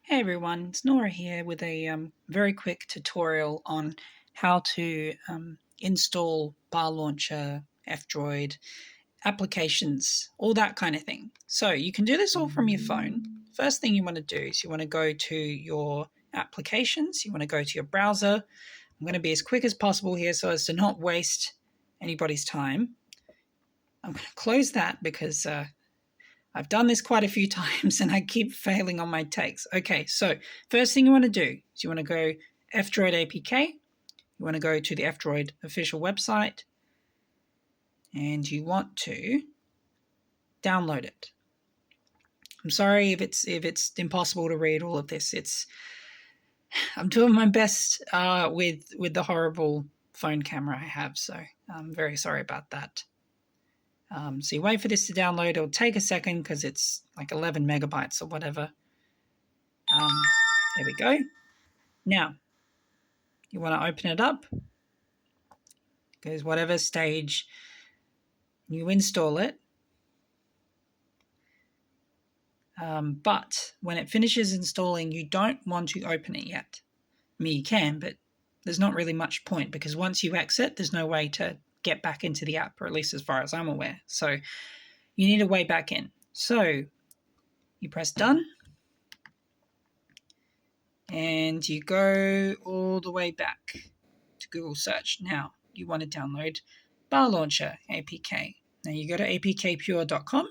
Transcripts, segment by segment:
Hey everyone, it's Nora here with a very quick tutorial on how to install Bar Launcher, F-Droid, applications, all that kind of thing. So you can do this all from your phone. First thing you want to do is you want to go to your applications, you want to go to your browser. I'm going to be as quick as possible here so as to not waste anybody's time. I'm going to close that because I've done this quite a few times and I keep failing on my takes. Okay, so first thing you want to do is you want to go F-Droid APK. You want to go to the F-Droid official website and you want to download it. I'm sorry if it's impossible to read all of this. I'm doing my best with the horrible phone camera I have, so I'm very sorry about that. So you wait for this to download. It'll take a second because it's like 11 megabytes or whatever. There we go. Now, you want to open it up. Goes whatever stage you install it. But when it finishes installing, you don't want to open it yet. I mean, you can, but there's not really much point because once you exit, there's no way to get back into the app, or at least as far as I'm aware. So you need a way back in. So you press done and you go all the way back to Google search. Now you want to download Bar Launcher APK. Now you go to apkpure.com.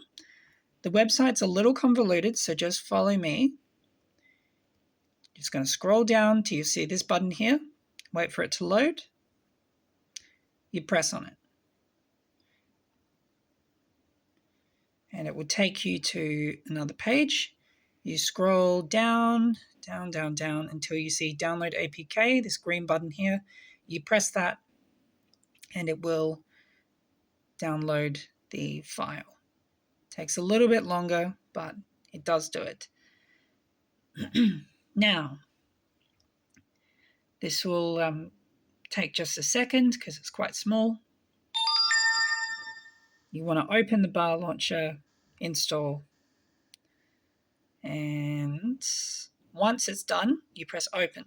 The website's a little convoluted, so just follow me. Just going to scroll down till you see this button here. Wait for it to load. You press on it. And it will take you to another page. You scroll down until you see download APK, this green button here. You press that and it will download the file. Takes a little bit longer, but it does do it. Now, this will take just a second because it's quite small. You want to open the Bar Launcher, install, and once it's done, you press open.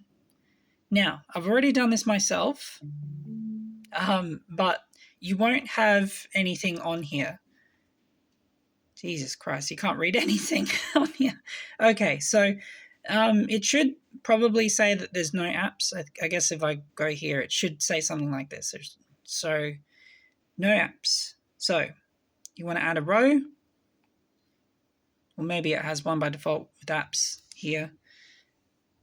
Now, I've already done this myself, but you won't have anything on here. Jesus Christ, you can't read anything on here. Okay, so it should probably say that there's no apps. I guess if I go here, it should say something like this. So, no apps. So, you want to add a row, or maybe it has one by default with apps here.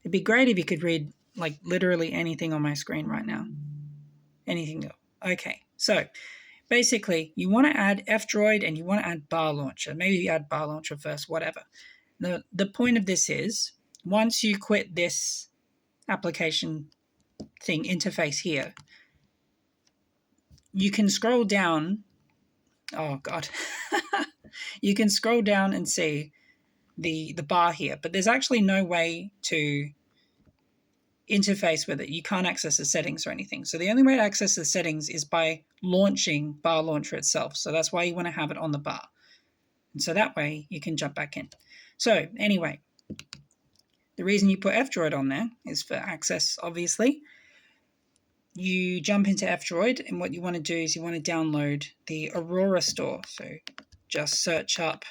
It'd be great if you could read like literally anything on my screen right now. Anything. Okay, so basically you want to add F-Droid and you want to add Bar Launcher. Maybe you add Bar Launcher first, whatever. The point of this is once you quit this application thing interface here, you can scroll down. Oh God. You can scroll down and see the bar here, but there's actually no way to interface with it. You can't access the settings or anything. So the only way to access the settings is by launching Bar Launcher itself. So that's why you want to have it on the bar. And so that way you can jump back in. So anyway, the reason you put F-Droid on there is for access, obviously. You jump into F-Droid and what you want to do is you want to download the Aurora store. So just search up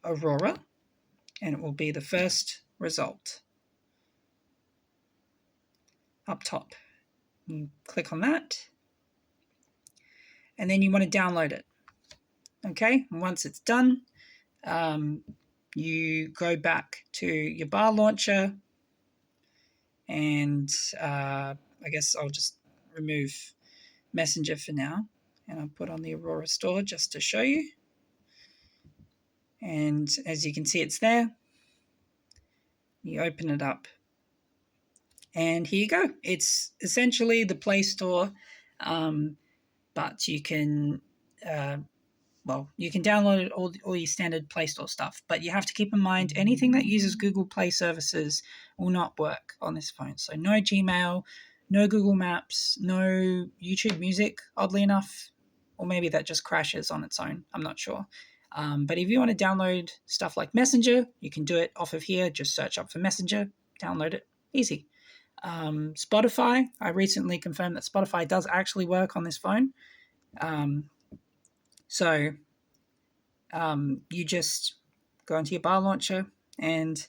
Aurora and it will be the first result up top. You click on that and then you want to download it. Okay, and once it's done, you go back to your Bar Launcher and I guess I'll just remove Messenger for now and I'll put on the Aurora store just to show you. And as you can see, it's there. You open it up and here you go. It's essentially the Play Store, but you can you can download all your standard Play Store stuff, but you have to keep in mind anything that uses Google Play services will not work on this phone. So no Gmail, no Google Maps, no YouTube Music, oddly enough, or maybe that just crashes on its own. I'm not sure. But if you want to download stuff like Messenger, you can do it off of here. Just search up for Messenger, download it, easy. Spotify, I recently confirmed that Spotify does actually work on this phone. So you just go into your bar launcher and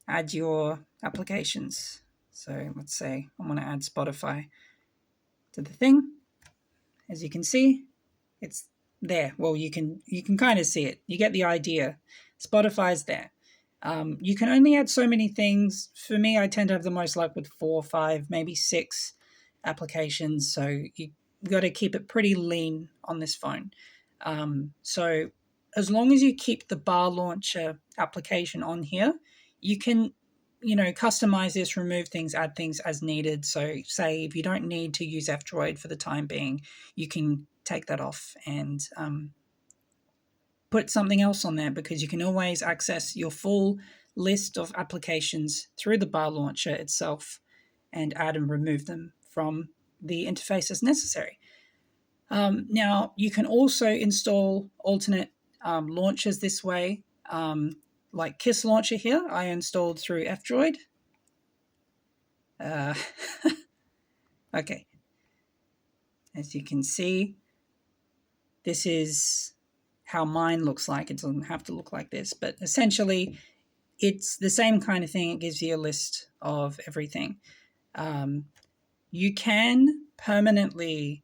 add your applications. So let's say I want to add Spotify to the thing. As you can see, it's there. Well, you can kind of see it. You get the idea. Spotify's there. You can only add so many things. For me, I tend to have the most luck with 4, 5, maybe 6 applications. So you got to keep it pretty lean on this phone. So as long as you keep the bar launcher application on here, you can, customize this, remove things, add things as needed. So say if you don't need to use F-Droid for the time being, you can take that off and put something else on there, because you can always access your full list of applications through the bar launcher itself and add and remove them from the interface as necessary. Now, you can also install alternate launchers this way, like Kiss Launcher here, I installed through F-Droid. Okay. As you can see, this is how mine looks like. It doesn't have to look like this, but essentially it's the same kind of thing. It gives you a list of everything. You can permanently,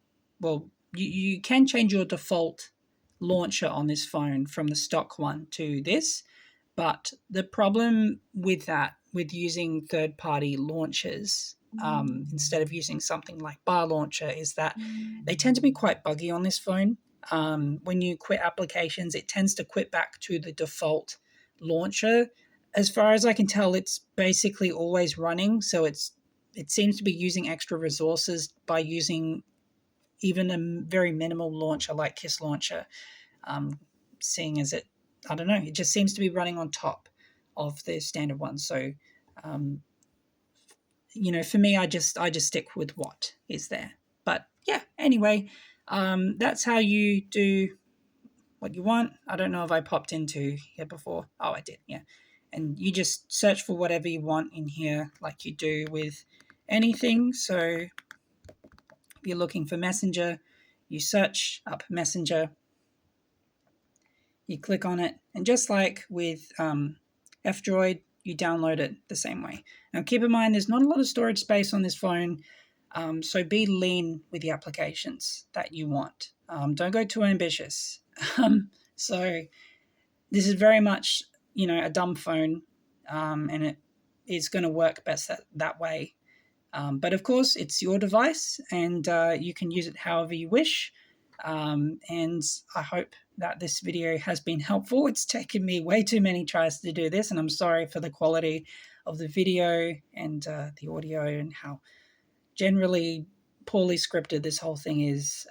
you can change your default launcher on this phone from the stock one to this, but the problem with that, with using third-party launchers instead of using something like Bar Launcher, is that they tend to be quite buggy on this phone. When you quit applications, it tends to quit back to the default launcher. As far as I can tell, it's basically always running, so it seems to be using extra resources by using even a very minimal launcher like Kiss Launcher, seeing as it just seems to be running on top of the standard one. So, for me, I just stick with what is there. But yeah, anyway, that's how you do what you want. I don't know if I popped into here before. Oh, I did, yeah. And you just search for whatever you want in here, like you do with anything. So if you're looking for Messenger, you search up Messenger, you click on it, and just like with F-Droid, you download it the same way. Now, keep in mind, there's not a lot of storage space on this phone, so be lean with the applications that you want. Don't go too ambitious. So this is very much, a dumb phone, and it is going to work best that way. But of course, it's your device, and you can use it however you wish. And I hope that this video has been helpful. It's taken me way too many tries to do this, and I'm sorry for the quality of the video and the audio and how generally poorly scripted this whole thing is.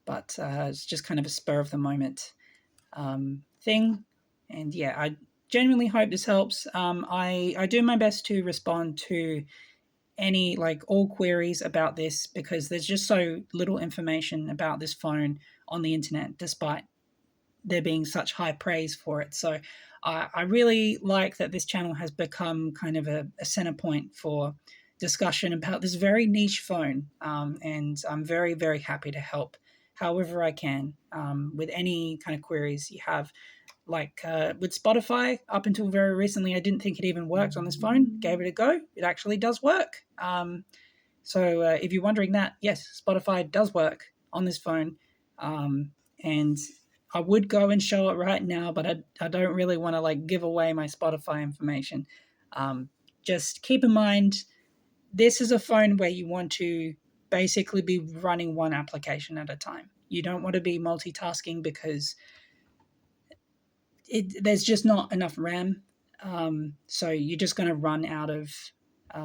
But it's just kind of a spur of the moment thing. And yeah, I genuinely hope this helps. I do my best to respond to any, all queries about this, because there's just so little information about this phone on the internet, despite there being such high praise for it. So I really like that this channel has become kind of a center point for discussion about this very niche phone. And I'm very, very happy to help however I can with any kind of queries you have. Like with Spotify, up until very recently, I didn't think it even worked on this phone. Gave it a go. It actually does work. So if you're wondering that, yes, Spotify does work on this phone. And I would go and show it right now, but I don't really want to give away my Spotify information. Just keep in mind, this is a phone where you want to basically be running one application at a time. You don't want to be multitasking, because there's just not enough RAM. So you're just going to run out of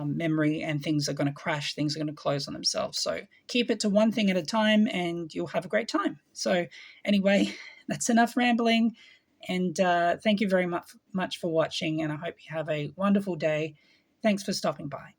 memory, and things are going to crash, things are going to close on themselves. So keep it to one thing at a time and you'll have a great time. So anyway, that's enough rambling, and thank you very much for watching, and I hope you have a wonderful day. Thanks for stopping by.